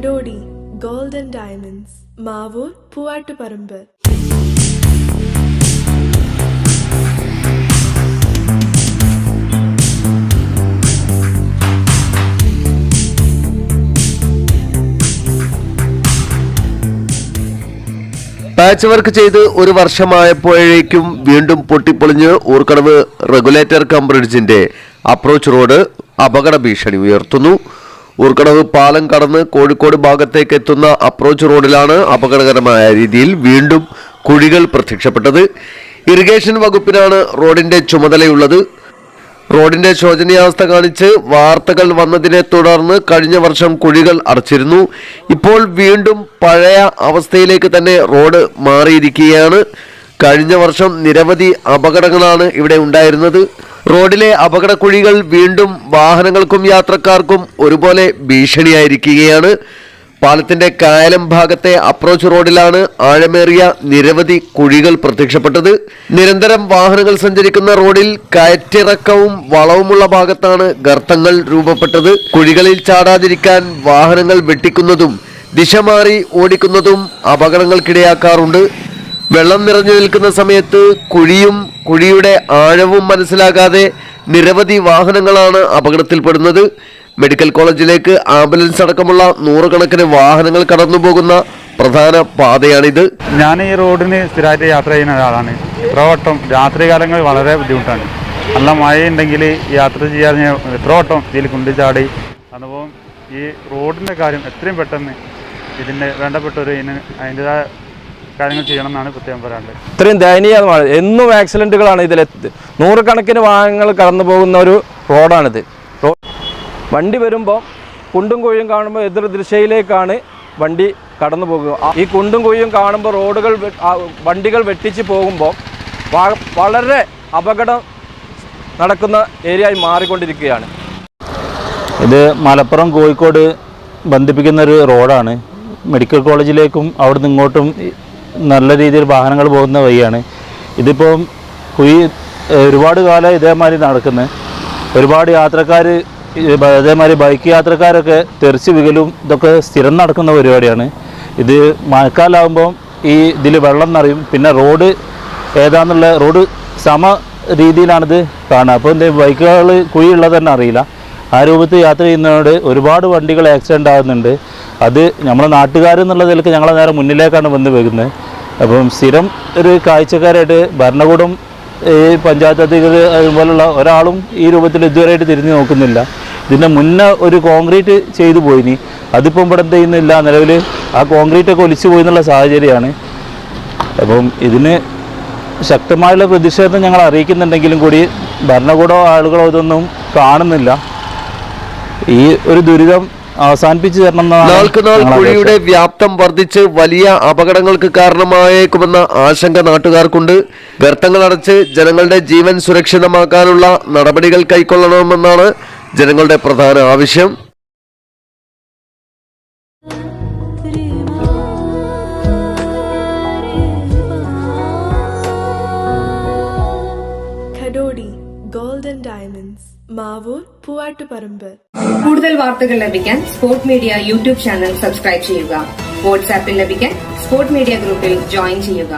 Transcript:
കടോടി golden diamonds, Mavoor, Poovattuparamba. Patch work ചെയ്ത് ഒരു വർഷമായപ്പോഴേക്കും വീണ്ടും പൊട്ടിപ്പൊളിഞ്ഞ് ഊർക്കടവ് റെഗുലേറ്റർ കം ബ്രിഡ്ജിന്റെ അപ്രോച്ച് റോഡ് അപകട ഭീഷണി ഉയർത്തുന്നു. ഊർക്കടവ് പാലം കടന്ന് കോഴിക്കോട് ഭാഗത്തേക്ക് എത്തുന്ന അപ്രോച്ച് റോഡിലാണ് അപകടകരമായ രീതിയിൽ വീണ്ടും കുഴികൾ പ്രത്യക്ഷപ്പെട്ടത്. ഇറിഗേഷൻ വകുപ്പിനാണ് റോഡിന്റെ ചുമതലയുള്ളത്. റോഡിന്റെ ശോചനീയാവസ്ഥ കാണിച്ച് വാർത്തകൾ വന്നതിനെ തുടർന്ന് കഴിഞ്ഞ വർഷം കുഴികൾ അടച്ചിരുന്നു. ഇപ്പോൾ വീണ്ടും പഴയ അവസ്ഥയിലേക്ക് തന്നെ റോഡ് മാറിയിരിക്കുകയാണ്. കഴിഞ്ഞ വർഷം നിരവധി അപകടങ്ങളാണ് ഇവിടെ ഉണ്ടായിരുന്നത്. റോഡിലെ അപകടക്കുഴികൾ വീണ്ടും വാഹനങ്ങൾക്കും യാത്രക്കാർക്കും ഒരുപോലെ ഭീഷണിയായിരിക്കുകയാണ്. പാലത്തിന്റെ കായലം ഭാഗത്തെ അപ്രോച്ച് റോഡിലാണ് ആഴമേറിയ നിരവധി കുഴികൾ പ്രത്യക്ഷപ്പെട്ടത്. നിരന്തരം വാഹനങ്ങൾ സഞ്ചരിക്കുന്ന റോഡിൽ കയറ്റിറക്കവും വളവുമുള്ള ഭാഗത്താണ് ഗർത്തങ്ങൾ രൂപപ്പെട്ടത്. കുഴികളിൽ ചാടാതിരിക്കാൻ വാഹനങ്ങൾ വെട്ടിക്കുന്നതും ദിശ മാറി ഓടിക്കുന്നതും അപകടങ്ങൾക്കിടയാക്കാറുണ്ട്. വെള്ളം നിറഞ്ഞു നിൽക്കുന്ന സമയത്ത് കുഴിയും കുഴിയുടെ ആഴവും മനസ്സിലാകാതെ നിരവധി വാഹനങ്ങളാണ് അപകടത്തിൽപ്പെടുന്നത്. മെഡിക്കൽ കോളേജിലേക്ക് ആംബുലൻസ് അടക്കമുള്ള നൂറുകണക്കിന് വാഹനങ്ങൾ കടന്നുപോകുന്ന പ്രധാന പാതയാണിത്. ഞാൻ ഈ റോഡിന് സ്ഥിരമായിട്ട് യാത്ര ചെയ്യുന്ന ഒരാളാണ്. എത്രവട്ടം രാത്രികാലങ്ങൾ വളരെ ബുദ്ധിമുട്ടാണ്. നല്ല മഴയുണ്ടെങ്കിൽ യാത്ര ചെയ്യാൻ എത്ര വട്ടം ഇതിൽ കുണ്ടിച്ചാടി. അതുപോലെ ഈ റോഡിൻ്റെ കാര്യം എത്രയും പെട്ടെന്ന് ഇതിൻ്റെ വേണ്ടപ്പെട്ടവർ അതിൻ്റെതായ കാര്യങ്ങൾ ചെയ്യണം എന്നാണ് പ്രത്യേകം പറയാനുള്ളത്. ഇത്രയും ദയനീയമാണ്. എന്നും ആക്സിഡൻറ്റുകളാണ് ഇതിൽ. നൂറുകണക്കിന് വാഹനങ്ങൾ കടന്നു പോകുന്ന ഒരു റോഡാണിത്. വണ്ടി വരുമ്പോൾ കുണ്ടും കുഴിയും കാണുമ്പോൾ എതിർ ദിശയിലേക്കാണ് വണ്ടി കടന്നു പോകുക. ഈ കുണ്ടും കുഴിയും കാണുമ്പോൾ വണ്ടികൾ വെട്ടിച്ച് പോകുമ്പോൾ വളരെ അപകടം നടക്കുന്ന ഏരിയയായി മാറിക്കൊണ്ടിരിക്കുകയാണ്. ഇത് മലപ്പുറം കോഴിക്കോട് ബന്ധിപ്പിക്കുന്ന ഒരു റോഡാണ്. മെഡിക്കൽ കോളേജിലേക്കും അവിടുന്ന് ഇങ്ങോട്ടും നല്ല രീതിയിൽ വാഹനങ്ങൾ പോകുന്ന വഴിയാണ്. ഇതിപ്പം ഒരുപാട് കാലം ഇതേമാതിരി നടക്കുന്നത്. ഒരുപാട് യാത്രക്കാർ അതേമാതിരി ബൈക്ക് യാത്രക്കാരൊക്കെ തെറിച്ച് വികലും ഇതൊക്കെ സ്ഥിരം നടക്കുന്ന പരിപാടിയാണ്. ഇത് മഴക്കാലമാകുമ്പം ഇതിൽ വെള്ളം നിറയും. പിന്നെ റോഡ് ഏതാന്നുള്ള റോഡ് സമ രീതിയിലാണിത് കാണുക. അപ്പോൾ ബൈക്കുകൾ കുഴിയുള്ളത് തന്നെ അറിയില്ല. ആ രൂപത്തിൽ യാത്ര ചെയ്യുന്നതോട് ഒരുപാട് വണ്ടികൾ ആക്സിഡൻ്റ് ആകുന്നുണ്ട്. അത് നമ്മളെ നാട്ടുകാരെന്നുള്ള നിലയ്ക്ക് ഞങ്ങളെ നേരെ മുന്നിലേക്കാണ് വന്ന് വെക്കുന്നത്. അപ്പം സ്ഥിരം ഒരു കാഴ്ചക്കാരായിട്ട് ഭരണകൂടം, ഈ പഞ്ചായത്ത് അധികൃതർ അതുപോലുള്ള ഒരാളും ഈ രൂപത്തിൽ ഇതുവരെയായിട്ട് തിരിഞ്ഞു നോക്കുന്നില്ല. ഇതിൻ്റെ മുന്നേ ഒരു കോൺക്രീറ്റ് ചെയ്തു പോയിനി. അതിപ്പം ഇവിടെ എന്ത് ചെയ്യുന്നില്ല. നിലവിൽ ആ കോൺക്രീറ്റൊക്കെ ഒലിച്ചു പോയി എന്നുള്ള സാഹചര്യമാണ്. അപ്പം ഇതിന് ശക്തമായുള്ള പ്രതിഷേധം ഞങ്ങൾ അറിയിക്കുന്നുണ്ടെങ്കിലും കൂടി ഭരണകൂടമോ ആളുകളോ ഇതൊന്നും കാണുന്നില്ല. ഈ ഒരു ദുരിതം അവസാനിപ്പിച്ചു തരണം. നാൾക്കുനാൾ കുഴിയുടെ വ്യാപ്തം വർദ്ധിച്ച് വലിയ അപകടങ്ങൾക്ക് കാരണമായേക്കുമെന്ന ആശങ്ക നാട്ടുകാർക്കുണ്ട്. ഗർത്തങ്ങൾ അടച്ച് ജനങ്ങളുടെ ജീവൻ സുരക്ഷിതമാക്കാനുള്ള നടപടികൾ കൈക്കൊള്ളണമെന്നാണ് ജനങ്ങളുടെ പ്രധാന ആവശ്യം. കടോടി ഗോൾഡൻ ഡയമണ്ട്സ്, മാവൂർ, പൂവാട്ടുപറമ്പ്. കൂടുതൽ വാർത്തകൾ ലഭിക്കാൻ sport media YouTube channel subscribe ചെയ്യുക. വാട്സാപ്പിൽ ലഭിക്കാൻ സ്പോർട് മീഡിയ ഗ്രൂപ്പിൽ ജോയിൻ ചെയ്യുക.